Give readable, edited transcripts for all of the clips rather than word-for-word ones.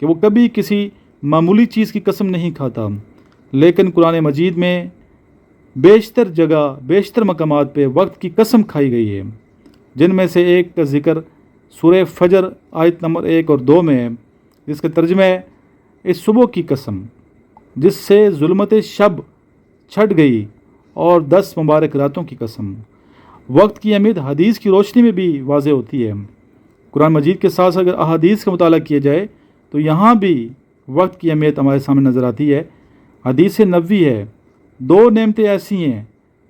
کہ وہ کبھی کسی معمولی چیز کی قسم نہیں کھاتا، لیکن قرآن مجید میں بیشتر جگہ بیشتر مقامات پہ وقت کی قسم کھائی گئی ہے، جن میں سے ایک کا ذکر سورہ فجر آیت نمبر 1 اور 2 میں ہے، جس کا ترجمہ ہے اس صبح کی قسم جس سے ظلمت شب چھٹ گئی، اور 10 مبارک راتوں کی قسم۔ وقت کی اہمیت حدیث کی روشنی میں بھی واضح ہوتی ہے۔ قرآن مجید کے ساتھ اگر احادیث کا مطالعہ کیا جائے تو یہاں بھی وقت کی اہمیت ہمارے سامنے نظر آتی ہے۔ حدیث نبوی ہے، 2 نعمتیں ایسی ہیں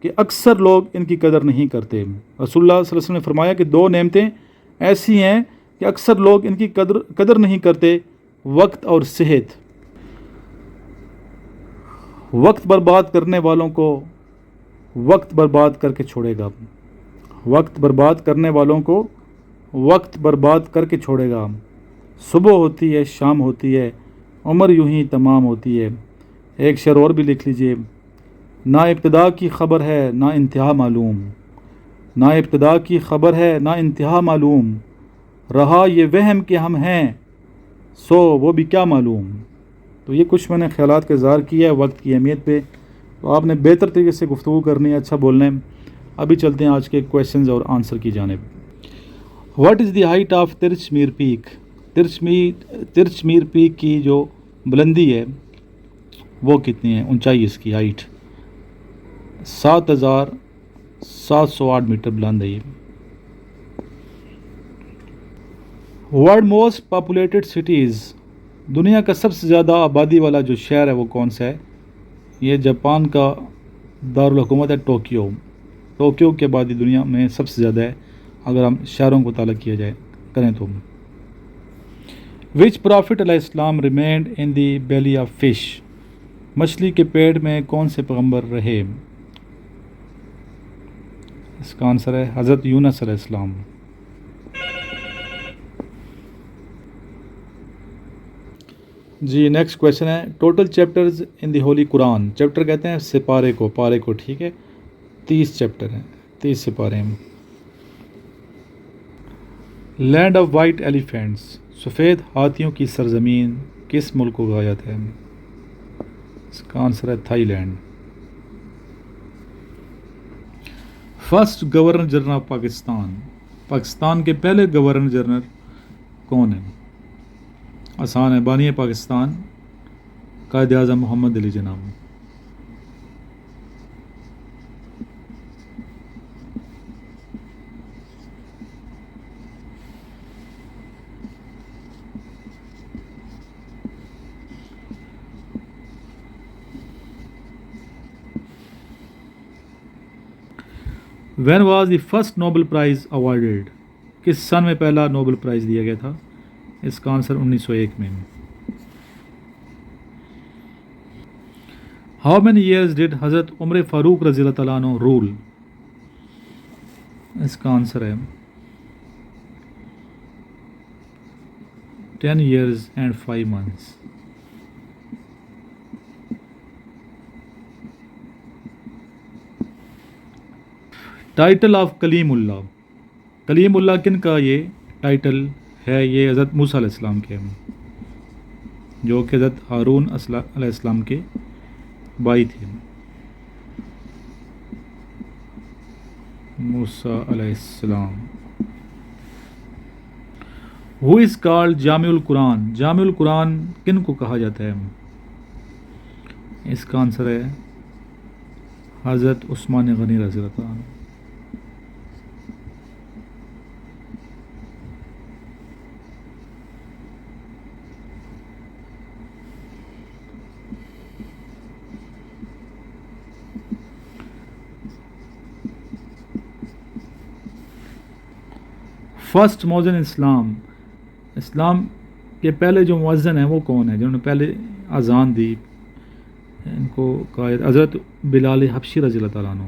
کہ اکثر لوگ ان کی قدر نہیں کرتے۔ رسول اللہ صلی اللہ علیہ وسلم نے فرمایا کہ 2 نعمتیں ایسی ہیں کہ اکثر لوگ ان کی قدر نہیں کرتے، وقت اور صحت۔ وقت برباد کرنے والوں کو وقت برباد کر کے چھوڑے گا، وقت برباد کرنے والوں کو وقت برباد کر کے چھوڑے گا۔ صبح ہوتی ہے، شام ہوتی ہے، عمر یوں ہی تمام ہوتی ہے۔ ایک شعر اور بھی لکھ لیجئے، نہ ابتدا کی خبر ہے نہ انتہا معلوم، نہ ابتدا کی خبر ہے نہ انتہا معلوم، رہا یہ وہم کہ ہم ہیں سو وہ بھی کیا معلوم۔ تو یہ کچھ میں نے خیالات کا اظہار کیا ہے وقت کی اہمیت پہ، تو آپ نے بہتر طریقے سے گفتگو کرنی ہے، اچھا بولنا ہے۔ ابھی چلتے ہیں آج کے کویشچنز اور آنسر کی جانب۔ What is the height of Tirich Mir peak? Tirich Mir peak کی جو بلندی ہے وہ کتنی ہے، اونچائی اس کی ہائٹ؟ 7708 میٹر بلند ہے یہ۔ ورلڈ موسٹ پاپولیٹڈ سٹیز، دنیا کا سب سے زیادہ آبادی والا جو شہر ہے وہ کون سا ہے؟ یہ جاپان کا دارالحکومت ہے ٹوکیو۔ ٹوکیو کی آبادی دنیا میں سب سے زیادہ ہے اگر ہم شہروں کو مطالعہ کیا جائے کریں تو۔ وچ پرافٹ علیہ السلام remained in the belly of fish? مچھلی کے پیٹ میں کون سے پیغمبر رہے؟ اس کا آنسر ہے حضرت یونس علیہ السلام۔ جی نیکسٹ کویشچن ہے، ٹوٹل چیپٹرز ان دی ہولی قرآن؟ چیپٹر کہتے ہیں سپارے کو، پارے کو، ٹھیک ہے، 30 چیپٹر ہیں، 30 سپارے ہیں۔ لینڈ آف وائٹ ایلیفینٹس، سفید ہاتھیوں کی سرزمین کس ملک کو کہا جاتا ہے؟ اس کا آنسر ہے Thailand. First governor general of Pakistan, Pakistan کے پہلے گورنر جنرل کون ہیں؟ آسان ہے، بانی Pakistan Quaid-e-Azam Muhammad Ali Jinnah. When was the first Nobel prize awarded? کس سن میں پہلا نوبل پرائز دیا گیا تھا؟ اس کا آنسر 1901 میں۔ ہاؤ مینی ایئرز ڈیڈ حضرت عمر فاروق رضی اللہ تعالیٰ عنہ رول؟ اس کا آنسر ہے 10 years and 5 months۔ Title of Kalimullah, Kalimullah کن کا یہ ٹائٹل ہے؟ یہ حضرت موسیٰ علیہ السلام کے ہیں، جو کہ حضرت ہارون علیہ السلام کے بھائی تھے، موسیٰ علیہ السلام۔ ہو از کالڈ جامع القرآن، جامع القرآن کن کو کہا جاتا ہے؟ اس کا آنسر ہے حضرت عثمان غنی رضی اللہ عنہ۔ فرسٹ مؤذن اسلام، اسلام کے پہلے جو مؤذن ہیں وہ کون ہیں جنہوں نے پہلے اذان دی؟ ان کو کہا حضرت بلال حبشی رضی اللہ تعالیٰ عنہ۔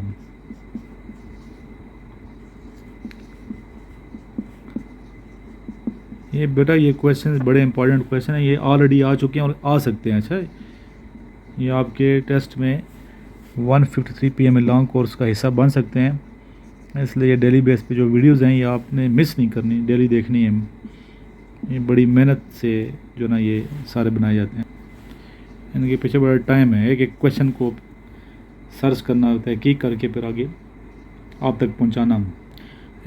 یہ بیٹا یہ کویشچن بڑے امپورٹنٹ کویشچن ہیں، یہ آلریڈی آ چکے ہیں اور آ سکتے ہیں۔ اچھا یہ آپ کے ٹیسٹ میں 153 PM لانگ کورس کا حصہ بن سکتے ہیں، اس لیے ڈیلی بیس پہ جو ویڈیوز ہیں یہ آپ نے مس نہیں کرنی، ڈیلی دیکھنی ہے۔ یہ بڑی محنت سے جو نا یہ سارے بنائے جاتے ہیں. ان کے پیچھے بڑا ٹائم ہے. ایک ایک کویشچن کو سرچ کرنا ہوتا ہے، تحقیق کر کے پھر آگے آپ تک پہنچانا.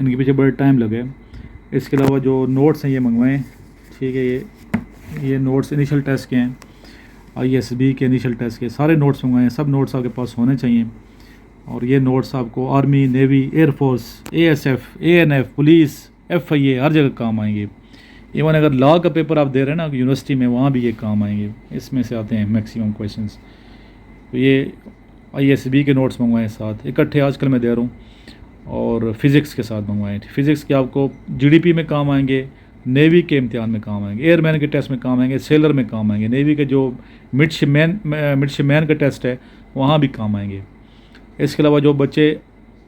ان کے پیچھے بڑا ٹائم لگے. اس کے علاوہ جو نوٹس ہیں یہ منگوائیں. ٹھیک ہے، یہ نوٹس انیشل ٹیسٹ کے ہیں، ISB کے انیشل ٹیسٹ کے سارے نوٹس منگوائیں. سب نوٹس آپ کے پاس ہونے چاہیے. اور یہ نوٹس آپ کو army, navy, air force, ASF، ANF، police, FIA ہر جگہ کام آئیں گے. ایون اگر لا کا پیپر آپ دے رہے ہیں نا یونیورسٹی میں، وہاں بھی یہ کام آئیں گے. اس میں سے آتے ہیں میکسیمم کویشچنس. تو یہ ISB کے نوٹس منگوائیں ساتھ اکٹھے. آج کل میں دے رہا ہوں. اور فزکس کے ساتھ منگوائیں. فزکس کے آپ کو GDP میں کام آئیں گے، نیوی کے امتحان میں کام آئیں گے، ایئر مین کے ٹیسٹ میں کام آئیں گے، سیلر میں کام آئیں گے، نیوی کے جو مڈ شپ مین کا ٹیسٹ ہے وہاں بھی کام آئیں گے. اس کے علاوہ جو بچے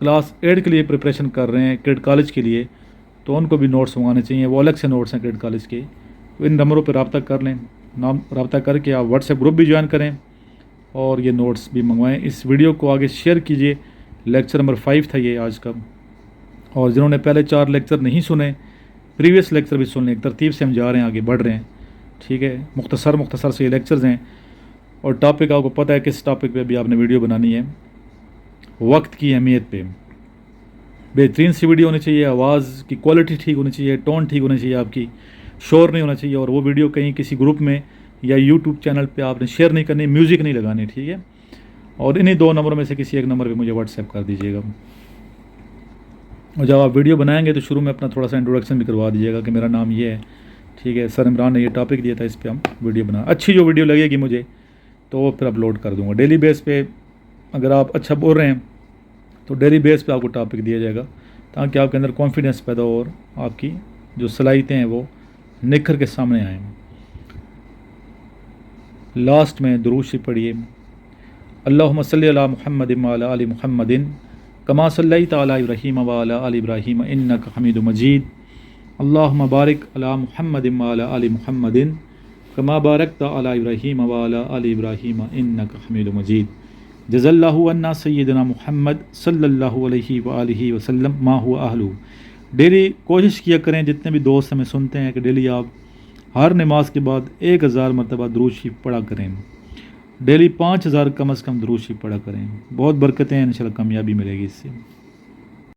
کلاس 8 کے لیے پریپریشن کر رہے ہیں کیڈ کالج کے لیے، تو ان کو بھی نوٹس منگوانے چاہیے. وہ الگ سے نوٹس ہیں کیڈ کالج کے. ان نمبروں پہ رابطہ کر لیں. رابطہ کر کے آپ واٹس ایپ گروپ بھی جوائن کریں اور یہ نوٹس بھی منگوائیں. اس ویڈیو کو آگے شیئر کیجیے. لیکچر نمبر 5 تھا یہ آج کا. اور جنہوں نے پہلے 4 لیکچر نہیں سنے، پریویس لیکچر بھی سن لیں. ایک ترتیب سے ہم جا رہے ہیں، آگے بڑھ رہے ہیں. ٹھیک ہے، مختصر سے یہ لیکچرز ہیں. اور ٹاپک آپ کو پتہ ہے کس ٹاپک پہ بھی آپ نے ویڈیو بنانی ہے. وقت کی اہمیت پہ بہترین سی ویڈیو ہونی چاہیے. آواز کی کوالٹی ٹھیک ہونی چاہیے، ٹون ٹھیک ہونی چاہیے، آپ کی شور نہیں ہونا چاہیے. اور وہ ویڈیو کہیں کسی گروپ میں یا YouTube چینل پہ آپ نے شیئر نہیں کرنی، میوزک نہیں لگانی. ٹھیک ہے. اور انہی 2 نمبروں میں سے کسی ایک نمبر پہ مجھے واٹس ایپ کر دیجیے گا. اور جب آپ ویڈیو بنائیں گے تو شروع میں اپنا تھوڑا سا انٹروڈکشن بھی کروا دیجیے گا کہ میرا نام یہ ہے. ٹھیک ہے، سر عمران نے یہ ٹاپک دیا تھا، اس پہ ہم ویڈیو بنا. اچھی جو ویڈیو لگے گی مجھے تو وہ پھر اپلوڈ کر دوں گا ڈیلی بیس پہ. اگر آپ اچھا بول رہے ہیں تو ڈیلی بیس پہ آپ کو ٹاپک دیا جائے گا، تاکہ آپ کے اندر کانفیڈنس پیدا ہو اور آپ کی جو صلاحیتیں ہیں وہ نکھر کے سامنے آئیں. لاسٹ میں درود شریف پڑھیے. اللہم صلی علی محمد وعلی آل محمد کما صلیت علی ابراہیم وعلی آل ابراہیم انک حمید مجید. اللہم بارک علی محمد وعلی آل محمد کما بارکت علی ابراہیم وعلی آل ابراہیم انک حمید مجید. جزا اللہ عنا سیدنا محمد صلی اللہ علیہ وآلہ وسلم ما هو اہلہ. ڈیلی کوشش کیا کریں، جتنے بھی دوست ہمیں سنتے ہیں، کہ ڈیلی آپ ہر نماز کے بعد 1000 مرتبہ درود شریف پڑھا کریں. ڈیلی 5000 کم از کم درود شریف پڑھا کریں. بہت برکتیں ہیں، انشاءاللہ کامیابی ملے گی اس سے.